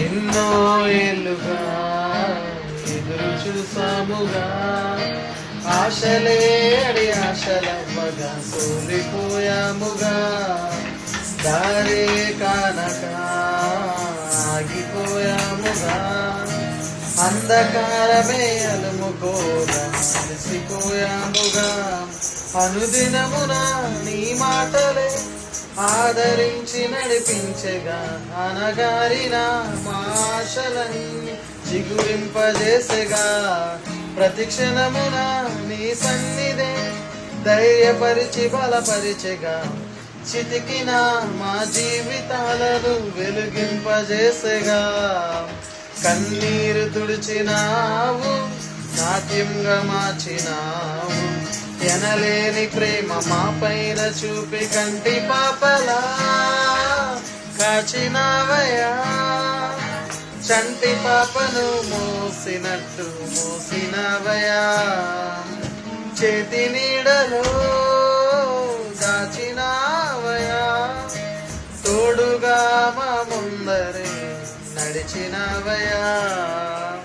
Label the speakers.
Speaker 1: ఎన్నో ఏళ్ళుగా ఎదురు చూసాముగా, ఆశలే అడి ఆశలవ్వగా కూలిపోయాముగా, దారే కానక ఆగిపోయాముగా, అంధకారమే అలుముకోగా అలసిపోయాముగా, అనుదినమున నీ మాటలే ఆదరించి నడిపించగా, అనగారిన మా ఆశలన్నీ చిగురింపజేసగా, ప్రతి క్షణమున నీ సన్నిధే ధైర్యపరిచి బలపరిచగా, చితికిన మా జీవితాలను వెలుగింపజేసగా, కన్నీరు తుడిచినావు, నాట్యంగా మార్చినావు, ఎనలేని ప్రేమ మా పైన చూపి కంటి పాపలా కాచినావయ్యా, చంటి పాపను మోసినట్టు మోసినవయ్యా, చేతి నీడలో దాచినావయ్యా, తోడుగా మా ముందరే నడిచినవయ్యా.